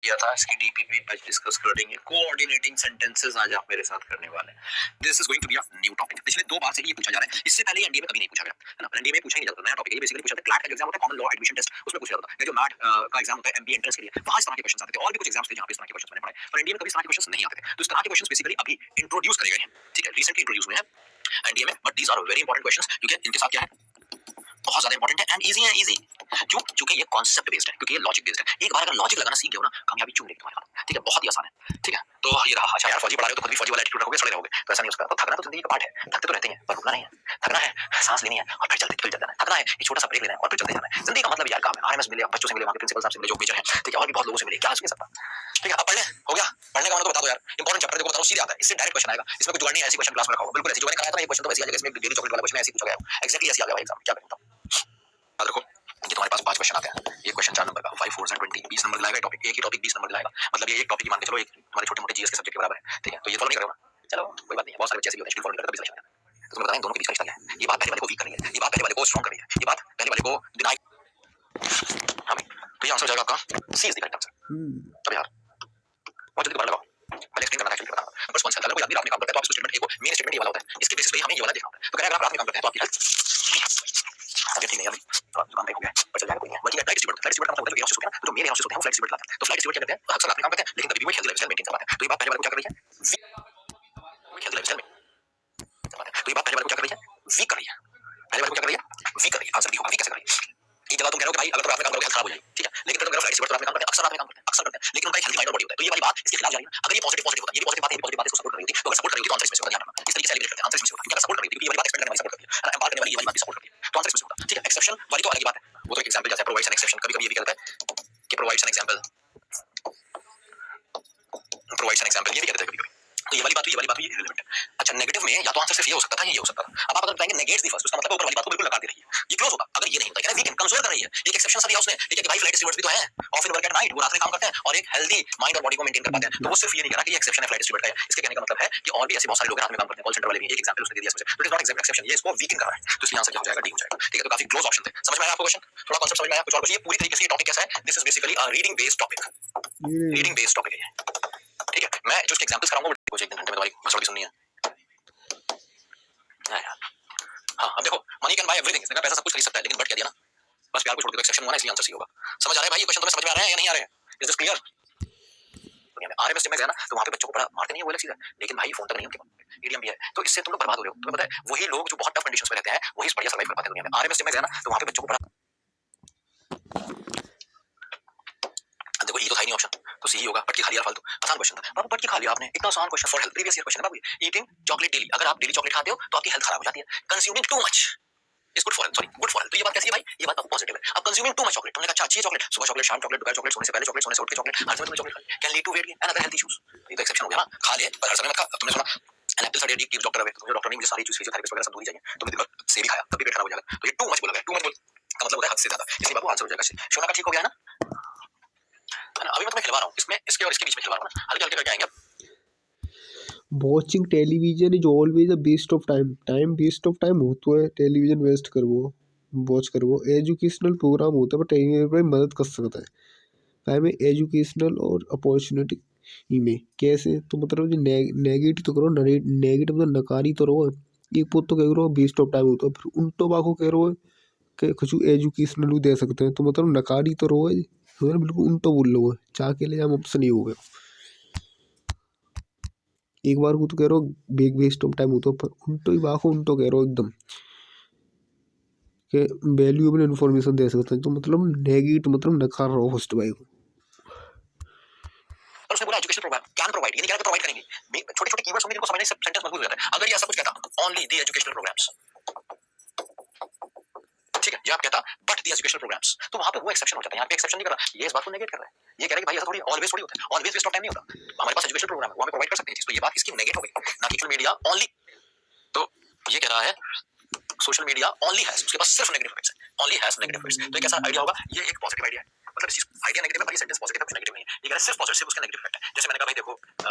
किया था, इसकी डीपीपी आज डिस्कस करेंगे। कोऑर्डिनेटिंग सेंटेंसेस आज आप मेरे साथ करने वाले हैं। This is going to be a new topic. पिछले 2 बार से ये पूछा जा रहा है। इससे पहले एनडीए में कभी नहीं पूछा गया, है ना? एनडीए में पूछा ही नहीं जाता, नया टॉपिक है। ये बेसिकली पूछा जाता है क्लैट का जो एग्जाम होता है, कॉमन लॉ एडमिशन टेस्ट, उसमें पूछा जाता है। जो मैट का एग्जाम होता है एमबीए एंट्रेंस के लिए, वहां इस तरह के क्वेश्चंस आते थे। और भी कुछ एग्जाम्स थे जहां पे इस तरह के क्वेश्चंस मैंने पढ़े, पर एनडीए में कभी इस तरह के क्वेश्चंस नहीं आते थे। तो इस तरह के क्वेश्चंस बेसिकली अभी इंट्रोड्यूस करे गए हैं, ठीक है? रिसेंटली इंट्रोड्यूस हुए हैं एनडीए में, but these are very important questions क्योंकि इनके साथ क्या है, बहुत ज्यादा इंपॉर्टेंट है एंड इजी है। इजी क्यों? क्योंकि ये कॉन्सेप्ट बेस्ड है, क्योंकि ये लॉजिक बेस्ड है। एक बार अगर लॉजिक लगाना सीख गए हो ना, कामयाबी चूम लेगी तुम्हारे हाथ, ठीक है? बहुत ही आसान है, ठीक है? तो ये रहा। अच्छा यार, फौजी पढ़ा रहे हो तो खुद भी फौजी वाला एटीट्यूड रखोगे, सड़े रहोगे, तो ऐसा नहीं उसका। तो थकना तो जिंदगी का पार्ट है, थकते तो रहते हैं, पर रुकना नहीं है। थकना है, सांस लेनी है और फिर चलते जाना है। थकना है, एक छोटा सा ब्रेक लेना है और फिर चलते जाना है। जिंदगी का मतलब यार काम है। आरएमएस मिले, बच्चों से मिले, वहां के प्रिंसिपल साहब से मिले, जो मेजर है, ठीक है? और भी बहुत लोगों से मिले, क्या सोच सकता, ठीक है? अब पढ़ ले, हो गया? पढ़ने का मतलब तो बता दो यार। इंपॉर्टेंट चैप्टर देखो, बता रहा हूं, सीधे आता है, इससे डायरेक्ट क्वेश्चन आएगा। इसमें कोई जुगाड़ नहीं है, ऐसी क्वेश्चन क्लास में रखा होगा, बिल्कुल ऐसी। जो मैंने कराया था ना, ये क्वेश्चन तो वैसे ही आ जाएगा। इसमें डेली चॉकलेट वाला क्वेश्चन ऐसे ही पूछा गया है, एग्जैक्टली ऐसे ही आ गया भाई एग्जाम। क्या करूं बताओ? याद रखो, ये तुम्हारे पास 5 क्वेश्चन आते हैं। ये क्वेश्चन 4 नंबर का, 5 4 20, 20 नंबर लाएगा टॉपिक। एक ही टॉपिक 20 नंबर लाएगा, मतलब ये एक टॉपिक ही मान के चलो, एक हमारे छोटे मोटे जीएस के सब्जेक्ट के बराबर है, ठीक है? तो ये फॉलो नहीं करो ना, चलो कोई बात नहीं है। बहुत सारे बच्चे ऐसे भी होते हैं जो फॉलो नहीं करते, तभी सिलेक्शन आता है। तो तुम्हें बताएं दोनों के बीच का रिश्ता क्या है। ये बात पहले वाले को वीक कर रही है, ये बात पहले वाले को स्ट्रांग कर रही है, ये बात पहले वाले को डिनाई। हाँ भाई, तो ये आंसर हो जाएगा आपका सी इज द करेक्ट आंसर। अब यार बहुत जल्दी पढ़ लगाओ, पहले एक्सप्लेन करना एक्चुअली बताना बस। कौन सा अगर कोई आदमी रात में काम करता है तो आप इसको स्टेटमेंट, एक मेन स्टेटमेंट ये वाला होता है, इसके बेसिस पे हमें ये वाला देखना होता है। तो कह रहा है अगर आप रात में काम करते हैं तो आपकी हेल्थ अभी ठीक नहीं है, अभी दुकान पे हो गया, पर चल जाएगा, कोई नहीं है। Working at flight distributor, flight distributor मतलब जो वेयर हाउसेस होते हैं ना, तो जो मेन वेयर हाउसेस होते हैं वो फ्लाइट डिस्ट्रीब्यूटर लाते हैं। तो फ्लाइट डिस्ट्रीब्यूटर क्या करते हैं, अक्सर रात में काम करते हैं, लेकिन कभी भी वो हेल्दी लाइफस्टाइल मेंटेन कर पाते हैं। तो ये बात पहले वाले को क्या कर रही है, हेल्दी लाइफस्टाइल में कर पाते हैं। तो ये बात पहले वाले को क्या कर रही है, वीक कर रही है। पहले वाले को क्या कर रही है, वीक कर रही है। आंसर भी होगा, वीक कैसे कर रही है? एक जगह तुम कह रहे हो कि भाई अगर तुम रात में काम करोगे हेल्थ खराब हो जाएगी, ठीक है? लेकिन फिर तुम कह रहे हो फ्लाइट डिस्ट्रीब्यूटर रात में काम करते हैं, अक्सर रात में काम करते हैं, अक्सर करते हैं, लेकिन उनका एक हेल्दी माइंड और बॉडी होता है। तो ये वाली बात इसके खिलाफ जा रही है। अगर ये पॉजिटिव पॉजिटिव होता, ये भी पॉजिटिव बात है, ये पॉजिटिव बात इसको सपोर्ट कर रही होती, तो अगर सपोर्ट कर रही होती तो आंसर इसमें से होता, ध्यान रखना। इस तरीके से एलिमिनेट करते हैं, आंसर इसमें से होता। क्या सपोर्ट कर रही थी, क्योंकि ये वाली बात एक्सपेक्ट करने वाली सपोर्ट करती है, एम्पावर करने वाली ये वाली बात सपोर्ट करती है, तो आंसर इसमें से होता, ठीक है? एक्सेप्शन वाली तो अलग ही बात है, वो तो एक एग्जांपल जैसे प्रोवाइड्स एन एक्सेप्शन। कभी-कभी ये भी कहता है कि provides an example, provides an example, ये भी कहते हैं कभी-कभी। तो ये वाली बात भी इररिलेवेंट है। अच्छा, नेगेटिव में या तो आंसर सिर्फ ये हो सकता था, ये हो सकता था। अब आप अगर बताएंगे नेगेट्स द फर्स्ट, उसका मतलब ऊपर वाली बात को बिल्कुल नकार दे रही है, ये क्लोज होगा। अगर ये नहीं होता, कहना वीकेंड कमजोर कर रही है। एक एक्सेप्शन सा दिया उसने, ठीक है? कि भाई फ्लाइट डिस्ट्रीब्यूटर्स भी तो हैं, of in work at night, वो रात में काम करते हैं और एक हेल्दी माइंड और बॉडी को मेंटेन कर पाते हैं। तो वो सिर्फ ये नहीं कह रहा कि ये एक्सेप्शन है फ्लाइट डिस्ट्रीब्यूटर का है। इसके कहने का मतलब है कि और भी ऐसे बहुत सारे लोग रात में काम करते हैं, कॉल सेंटर वाले भी। एक एग्जांपल उसने दे दिया मुझे, but is not exact exception, ये इसको वीकेंड कर रहा है। तो इसलिए आंसर क्या हो जाएगा, डी हो जाएगा, ठीक है? तो काफी क्लोज ऑप्शन थे। समझ में आया आपको क्वेश्चन? थोड़ा कांसेप्ट समझ में आया? कुछ और कुछ? ये पूरी तरीके से ये टॉपिक कैसा है, this is basically a reading based topic, reading based topic है ये, ठीक है? मैं जो इसके एग्जांपल्स कराऊंगा वो एक घंटे में तुम्हारी मसौड़ी सुननी है। हाँ, अब देखो, मनी कैन बाय एवरीथिंग, इसने कहा पैसा सब कुछ खरीद सकता है, लेकिन बट क्या दिया ना, बस प्यार को छोड़ के। तो एक्सेप्शन हुआ ना, इसलिए आंसर सी होगा। समझ आ रहा है भाई? ये क्वेश्चन तुम्हें समझ में आ रहे हैं या नहीं आ रहे हैं? Is this clear? दुनिया में आरएमएस में गया ना, तो वहां पे बच्चों को बड़ा मारते नहीं है, वो अलग चीज है, लेकिन भाई फोन तक नहीं उनके पास, ईडीएम भी है। तो इससे तुम लोग बर्बाद हो रहे हो। तुम्हें पता है, वही लोग जो बहुत टफ कंडीशंस में रहते हैं वही बढ़िया सर्वाइव कर पाते हैं दुनिया में। आरएमएस में गया ना, तो वहां पे बच्चों को बड़ा, देखो ये तो था ही नहीं ऑप्शन, तो सी ही होगा। बट की खा लिया फालतू, आसान क्वेश्चन था बाबू, बट की खा लिया आपने, इतना आसान question for health, previous year question है बाबू। ईटिंग चॉकलेट डेली, अगर आप डेली चॉकलेट खाते हो तो आपकी हेल्थ खराब हो जाती है। Consuming too much is good for health, sorry good for health. तो ये बात कैसी है भाई? ये बात पॉजिटिव है। अब कंज्यूमिंग टू मच चॉकलेट, तुमने कहा अच्छा अच्छी चॉकलेट, सुबह चॉकलेट, शाम चॉकलेट, दोपहर चॉकलेट, सोने से पहले चॉकलेट, सोने से उठ के चॉकलेट, हर समय तुमने चॉकलेट खाई, can lead to weight gain and other health issues. ये तो एक्सेप्शन हो गया ना, खा ले पर हर समय मत खा। अब तुमने सुना एन एप्पल सडे कीप्स डॉक्टर अवे, तो मुझे डॉक्टर ने मुझे सारी चीज फिजियोथेरेपिस्ट वगैरह सब दूर ही चाहिए, तुमने दिन भर सेब ही खाया तब भी पेट खराब हो जाएगा। तो ये टू मच बोला गया, टू मच का मतलब होता है हद से ज्यादा, इसलिए बाबू आंसर हो जाएगा। शोना का ठीक हो गया ना? अभी मैं तुम्हें खिलवा रहा हूँ, इसमें इसके और इसके बीच में खिलवा रहा हूँ ना, हल्के हल्के करके आएंगे। Watching television is always a waste of time. Time waste of time होता है, टेलीविजन वेस्ट करवो, वॉच करवो। एजुकेशनल प्रोग्राम होता है, बट टेलीविजन मदद कर सकता है टाइम में एजुकेशनल और अपॉर्चुनिटी में। कैसे? तो मतलब जो नेगेटिव तो करो, नेगेटिव तो नकारी तो रहो। एक पोत तो कह रहे हो वेस्ट ऑफ टाइम होता है, फिर उल्टो बाको कह रहे हो कि कुछ एजुकेशनल भी दे सकते हैं, तो मतलब नकारी तो रहो, बिल्कुल उल्टो बोल लो। चाह के लिए हम ऑप्शन नहीं हो गए। एक बार को तो कह रहे हो बिग वेस्ट ऑफ टाइम होता है, पर उल्टो ही बाको उल्टो कह रहे हो एकदम कि वैल्यूएबल इन्फॉर्मेशन दे सकते हैं। तो मतलब नेगेटिव मतलब नकार रहो फर्स्ट भाई को। और उसने बोला एजुकेशन प्रोग्राम कैन प्रोवाइड, ये नहीं कह रहा कि प्रोवाइड करेंगे। छोटे छोटे कीवर्ड्स होंगे जिनको समझने से सेंटेंस मजबूत हो जाता है। अगर ये ऐसा कुछ कहता ओनली द एजुकेशनल प्रोग्राम्स, ठीक है, ये आप कहता बट द एजुकेशनल प्रोग्राम्स, तो वहां पे वो एक्सेप्शन हो जाता है। यहाँ पे एक्सेप्शन नहीं कर रहा, ये इस बात को नेगेट कर रहा है। ये कह रहा है कि भाई ऐसा थोड़ी ऑलवेज थोड़ी होता है, ऑलवेज वेस्ट ऑफ टाइम नहीं होता। हमारे पास एजुकेशनल प्रोग्राम है, वो हमें प्रोवाइड कर सकते हैं चीज, तो ये बात इसकी नेगेट हो गई ना कि सोशल मीडिया ओनली। तो ये कह रहा है सोशल मीडिया ओनली हैज, उसके पास सिर्फ नेगेटिव इफेक्ट्स है, ओनली हैज नेगेटिव इफेक्ट्स। तो ये कैसा आइडिया होगा? ये एक पॉजिटिव आइडिया है, मतलब इस आइडिया नेगेटिव है पर ये सेंटेंस पॉजिटिव है, कुछ नेगेटिव नहीं है। ये कह रहा है सिर्फ पॉजिटिव, सिर्फ उसका नेगेटिव इफेक्ट है। जैसे मैंने कहा भाई देखो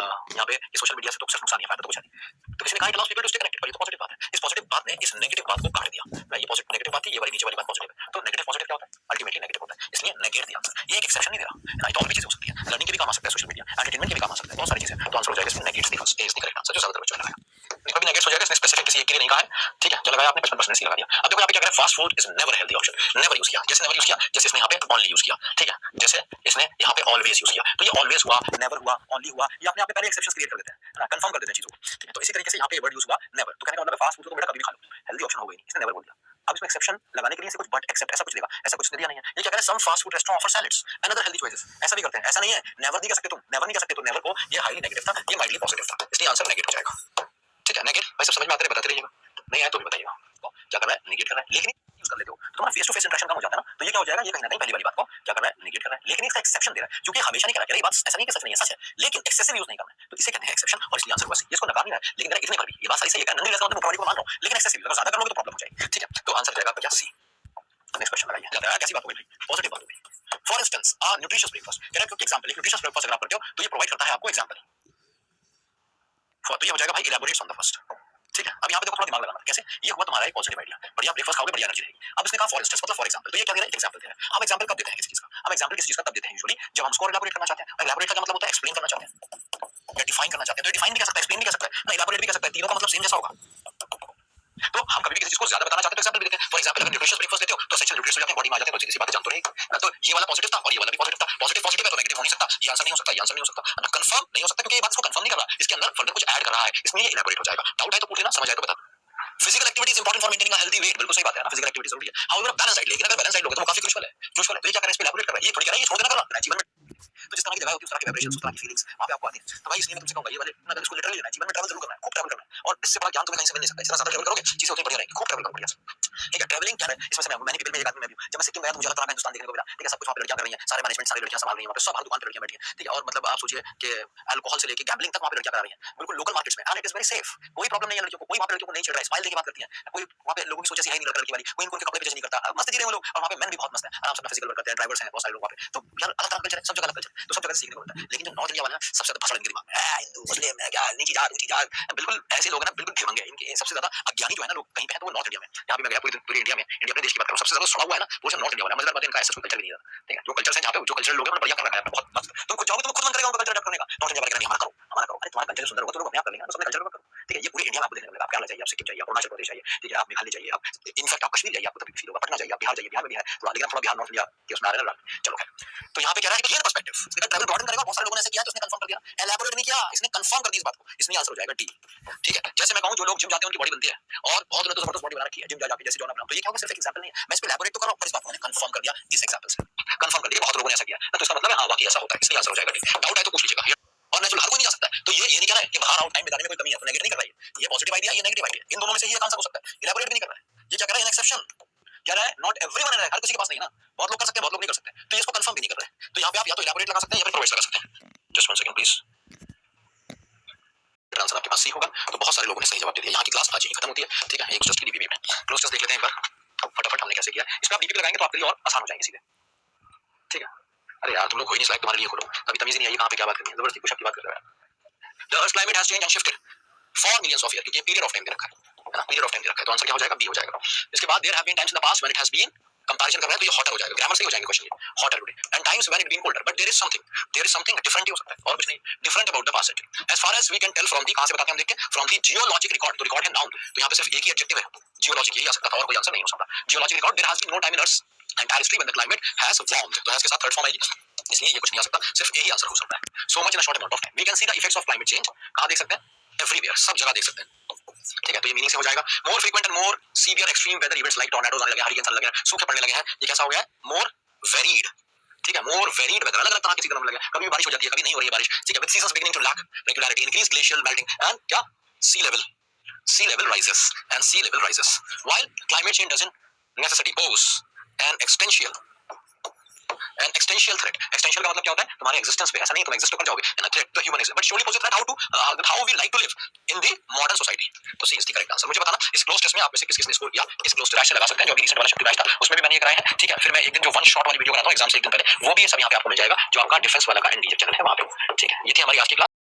यहाँ पे ये सोशल मीडिया से तो सिर्फ नुकसान ही है, फायदा तो कुछ नहीं। तो किसी ने कहा it allows people to stay connected, पर ये तो पॉजिटिव बात है। इस पॉजिटिव बात ने इस नेगेटिव बात को काट दिया। ये पॉजिटिव नेगेटिव बात थी, ये वाली नीचे वाली बात पॉजिटिव है। तो नेगेटिव पॉजिटिव क्या होता है? अल्टीमेटली नेगेटिव होता है, इसलिए नेगेट दिया आंसर। ये एक एक्सेप्शन नहीं दे रहा, इट और भी चीज हो सकती है। लर्निंग के भी काम ऑलवेज यूज किया, तो ये ऑलवेज हुआ, नेवर हुआ, ओनली हुआ, ये अपने आप में पहले एक्सेप्शंस क्रिएट कर देते हैं, है ना, कंफर्म कर देते हैं चीजों को, ठीक है। तो इसी तरीके से यहाँ पे वर्ड यूज हुआ नेवर, तो कहने का मतलब है फास्ट फूड को बेटा कभी भी खा लो, हेल्दी ऑप्शन हो गई नहीं, इसने नेवर बोल दिया। अब इसमें एक्सेप्शन लगाने के लिए कुछ बट एक्सेप्ट ऐसा कुछ देगा, ऐसा कुछ दिया नहीं है। ये क्या कह रहा है, some fast food restaurant offer salads and other healthy choices, ऐसा भी करते हैं, ऐसा नहीं है नेवर नहीं कह सकते तुम, नेवर नहीं कह सकते तुम, नेवर को ये हाईली नेगेटिव था, ये माइल्डली पॉजिटिव था, इसलिए आंसर नेगेटिव हो जाएगा, ठीक है। नेगेटिव भाई सब समझ में आते हैं, बताते रहिएगा, नहीं आया तो भी बताइएगा। तो क्या कर रहा है, नेगेट कर रहा है, लेकिन यूज कर लेते हो तो तुम्हारा फेस टू फेस इंटरेक्शन कम हो जाता है ना, तो ये क्या हो जाएगा, ये कहीं ना कहीं पहली वाली बात को क्या कर रहा है, नेगेट कर रहा है, लेकिन इसका एक्सेप्शन दे रहा है, क्योंकि हमेशा नहीं कर रहा है, ये बात ऐसा नहीं कि सच नहीं है, सच है, लेकिन एक्सेसिव यूज नहीं करना है, तो इसे कहते हैं एक्सेप्शन, और इसलिए आंसर हुआ सी, इसको नकार नहीं रहा है, लेकिन इतने पर भी ये बात सही है, नहीं रहता तो को मान लो, लेकिन एक्सेसिव अगर ज्यादा कर लोगे तो प्रॉब्लम हो जाएगी, ठीक है। तो आंसर जाएगा आपका क्या, सी। नेक्स्ट क्वेश्चन लगाइए, कैसी बात हो गई, पॉजिटिव बात हो गई। फॉर इंस्टेंस न्यूट्रिशियस ब्रेकफास्ट, कह रहा है एग्जांपल, एक न्यूट्रिशियस ब्रेकफास्ट अगर आप करते हो तो ये प्रोवाइड करता है आपको एग्जांपल, तो ये हो जाएगा भाई इलैबोरेट्स ऑन द फर्स्ट, ठीक है। अब यहाँ पे देखो थोड़ा दिमाग लगाना, कैसे ये हुआ तुम्हारा एक पॉजिटिव आइडिया, बढ़िया ब्रेकफास्ट खाओगे बढ़िया एनर्जी रहेगी। अब इसने कहा फॉर इंस्टेंस मतलब फॉर एग्जांपल, तो ये क्या दे रहा है, एक एग्जांपल दे रहा है। हम एग्जांपल कब देते हैं किसी चीज का, हम एग्जांपल किसी चीज का तब देते हैं यूजुअली जब हम उसको इलैबोरेट करना चाहते हैं, और इलैबोरेट का क्या मतलब होता है, एक्सप्लेन करना चाहते हैं या डिफाइन करना चाहते हैं, तो डिफाइन भी कर सकता है, एक्सप्लेन भी कर सकता है ना, इलैबोरेट भी कर सकता है, तीनों का मतलब सेम जैसा होगा। तो हम कभी भी किसी चीज को ज्यादा बताना चाहते हैं तो एग्जांपल भी देते हैं। फॉर एग्जांपल अगर न्यूट्रिशियस ब्रेकफास्ट देते हो तो एसेंशियल न्यूट्रिएंट्स हो जाते हैं, बॉडी में आ जाते हैं, तो सीधी सी बात है, जान तो रहेगी। तो ये वाला पॉजिटिव था और ये वाला भी पॉजिटिव था, पॉजिटिव पॉजिटिव है तो नेगेटिव हो नहीं सकता, ये आंसर नहीं हो सकता, ये आंसर नहीं हो सकता, कंफर्म नहीं हो सकता, क्योंकि ये बात इसको कंफर्म नहीं कर रहा, इसके अंदर फर्दर कुछ ऐड कर रहा है, इसमें ये इलैबोरेट हो जाएगा। डाउट है तो पूछ लेना, समझ आए तो बता। Physical activity is important for maintaining a healthy weight, बिल्कुल सही बात है ना, फिजिकल एक्टिविटी जरूरी है। हाउएवर बैलेंस डाइट, लेकिन अगर बैलेंस डाइट लोगे तो वो काफी क्रूशियल है, क्रूशियल है। तो ये क्या कर रहा है, इस पे इलैबोरेट कर रहा है, ये थोड़ी कह रहा है ये छोड़ देना कर रहा है जीवन में, तो जिस तरह की जगह होती है उस तरह की वाइब्रेशंस, उस तरह की फीलिंग्स वहां पे आपको आती है। तो भाई इसलिए मैं तुमसे कहूंगा ये वाले अगर इसको लिटरली लेना है, जीवन में ट्रैवल जरूर करना है, खूब ट्रैवल करना है, और इससे बड़ा ज्ञान तुम्हें कहीं से मिल नहीं सकता। जितना ज्यादा ट्रैवल करोगे चीजें उतनी बढ़िया रहेंगी, खूब ट्रैवल करो बढ़िया से, ठीक है। ट्रैवलिंग क्या है, इसमें से मैंने पीपल में एक आदमी मैं भी, जब मैं सिक्किम गया तो मुझे लगता था हिंदुस्तान देखने को मिला, ठीक है। सब कुछ वहां पे लड़कियां कर रही हैं, सारे मैनेजमेंट सारी लड़कियां संभाल रही हैं, वहां पे सब हर दुकान पे लड़कियां बैठी हैं, ठीक है। और मतलब आप सोचिए कि अल्कोहल से लेके गैम्बलिंग तक वहां पे लड़कियां करा रही हैं, बिल्कुल लोकल मार्केट्स में, and it is very safe, कोई प्रॉब्लम नहीं है लड़कियों को, कोई वहां पे लड़कियों को नहीं छेड़ रहा है, स्माइल देके बात करती हैं, कोई वहां पे लोगों की सोच ऐसी है नहीं लड़की वाली, कोई इनको कपड़े पे जज नहीं करता, मस्त जी रहे हैं वो लोग, और वहां पे मैन भी बहुत मस्त है, आराम से अपना फिजिकल वर्क करते हैं, ड्राइवर्स हैं बहुत सारे लोग वहां पे, तो यार अलग तरह का कल्चर है, सब जगह अलग कल्चर, तो सब जगह सीखने को मिलता है। लेकिन जो नॉर्थ इंडिया वाला है सबसे ज्यादा भाषण इनके दिमाग में, हिंदू मुस्लिम है क्या, नीची जात ऊंची जात, बिल्कुल ऐसे लोग हैं ना, बिल्कुल भिड़ंगे हैं, इनके सबसे ज्यादा अज्ञानी जो है ना लोग कहीं पे है तो वो नॉर्थ इंडिया में। यहाँ पे मैं गया पूरी इंडिया में, इंडिया अपने देश की बात करूं, सबसे ज्यादा सड़ा हुआ है ना वो नॉर्थ इंडिया वाला। मजेदार बात है, इनका ऐसा कोई कल्चर नहीं है, ठीक है। जो कल्चर है जहाँ पे जो कल्चर लोग हैं बढ़िया कर रखा है, बहुत मस्त, तुम खुद जाओगे तो खुद मन करेगा उनका कल्चर अडॉप्ट करने का। नॉर्थ इंडिया वाले कहते हैं हमारा करो, हमारा करो, अरे तुम्हारा कल्चर सुंदर होगा तो लोग अपने आप कर लेंगे, तो अपने कल्चर को करो, ठीक है। ये पूरी इंडिया में आपको देखने को मिलेगा, आप केरला जाइए, आप सिक्किम जाइए, आप अरुणाचल प्रदेश जाइए, ठीक है, आप मेघालय जाइए, आप इनफैक्ट आप कश्मीर जाइए, आपको तभी फील होगा, पटना जाइए, आप बिहार जाइए, बिहार में भी है थोड़ा, लेकिन थोड़ा बिहार नॉर्थ इंडिया के उसमें आ रहा है। चलो खैर, तो यहाँ पे कह रहा है कि ये पर्सपेक्टिव इसका ट्रैवल ब्रॉडन करेगा, बहुत सारे लोगों ने ऐसे किया तो उसने कंफर्म कर दिया, एलैबोरेट नहीं किया, इसने कंफर्म कर दी इस बात को, इसमें आंसर हो जाएगा डी, ठीक है। जैसे मैं कहूं जो लोग जिम जाते हैं उनकी बॉडी बनती है, और बहुत लोगों ने तो जबरदस्त बॉडी बना रखी है जिम जा जाके, जैसे जॉन अब्राहम, तो ये क्या होगा, सिर्फ एक एग्जांपल नहीं है, मैं इस पे एलैबोरेट तो कर रहा हूं पर इस बात को मैंने कंफर्म कर दिया इस एग्जांपल से, कंफर्म कर दिया, बहुत लोगों ने ऐसा किया तो इसका मतलब है हां वाकई ऐसा होता है, इसलिए आंसर हो जाएगा डी। डाउट है तो पूछ लीजिएगा, और नेचुरल हर कोई नहीं जा सकता है, तो ये नहीं कह रहा है कि बाहर आउट टाइम बिताने में कोई कमी है, तो नेगेटिव नहीं कर रहा है, ये पॉजिटिव आइडिया, ये नेगेटिव आइडिया, इन दोनों में से ही एक आंसर हो सकता है, इलैबोरेट भी नहीं कर रहा है। ये क्या कर रहा है, एक्सेप्शन कह रहा है, नॉट एवरीवन है, हर किसी के पास नहीं है ना, बहुत लोग कर सकते हैं, बहुत लोग नहीं कर सकते, तो ये इसको कंफर्म भी नहीं कर रहे हैं। तो यहाँ पे आप या तो इलैबोरेट लगा सकते हैं या फिर प्रोवाइड लगा सकते हैं। जस्ट 1 सेकंड प्लीज, आंसर आपके पास सी होगा, तो बहुत सारे लोगों ने सही जवाब दे दिया। यहाँ की क्लास आज ही खत्म होती है, ठीक है। एक टेस्ट की डीपीपी में क्लोज टेस्ट देख लेते हैं एक बार फटाफट हमने कैसे किया, इसमें आप डीपीपी लगाएंगे तो आपके लिए और आसान हो जाएंगे सीधे, ठीक है। अरे यार तुम लोग हो ही नहीं स्लाइड, तुम्हारे लिए खोलो, कभी तमीज नहीं आई कहाँ पे क्या बात करनी है, जबरदस्ती कुछ की बात कर रहे हो। The earth climate has changed and shifted for millions of year, क्योंकि पीरियड ऑफ टाइम दे रखा है ना, पीरियड ऑफ टाइम दे रखा है, तो आंसर क्या हो जाएगा, बी हो जाएगा। इसके बाद there have been times in the past when it has been comparison कर रहा है तो ये हॉटर हो जाएगा, ग्रामर से ही हो जाएंगे क्वेश्चन ये, hotter today and times when it been colder, but there is something different ही हो सकता है और कुछ नहीं, different about the past century as far as we can tell from the, कहां से बताते हैं हम देख के, फ्रॉम दी जियोलॉजिक रिकॉर्ड, तो रिकॉर्ड है नाउन, तो यहां पे सिर्फ एक ही एडजेक्टिव है, जियोलॉजिक, यही आ सकता था और कोई आंसर नहीं हो सकता। Geologic record, there has been no time in Earth entire history when the climate has warmed, तो हैज के साथ थर्ड फॉर्म आएगी, इसलिए ये कुछ नहीं आ सकता, सिर्फ यही आंसर हो सकता है। So much in a short amount of time we can see the effects of climate change, कहां देख सकते हैं, एवरीवेयर, सब जगह देख सकते हैं, ठीक है। तो ये मीनिंग से हो जाएगा, more frequent and more severe extreme weather events like tornadoes आने लगे, हरिकेन्स आने लगे, सूखे पड़ने लगे हैं, ये कैसा हो गया है, मोर वेरीड, ठीक है। मोर वेरीड वेदर, अलग अलग तरह की चीजें होने लगे, कभी बारिश हो जाती है, कभी नहीं हो रही है बारिश, ठीक है। With seasons beginning to lack regularity, increase glacial melting and क्या, sea level rises and sea level rises, while climate change doesn't necessarily pose an existential threat. Existential का मतलब क्या होता है, तुम्हारे existence पे, ऐसा नहीं तुम exist कर जाओगे, and a threat to human existence, but surely pose a threat how we like to live in the modern society. तो सी इज द करेक्ट आंसर। मुझे बताना इस क्लोज टेस्ट में आप में से किसने स्कोर किया, इस क्लोज टेस्ट लगा सकते हैं, जो अभी रिसेंट वाला शक्ति बैच था उसमें भी मैंने ये कराया है, ठीक है। फिर मैं एक दिन जो वन शॉट वाली वीडियो बनाता हूं एग्जाम से एक दिन पहले, वो भी ये सब यहाँ पे आपको मिल जाएगा, जो आपका डिफेंस वाला का एनडीजे चैनल है वहां पे, ठीक है। ये थी हमारी आज की क्लास।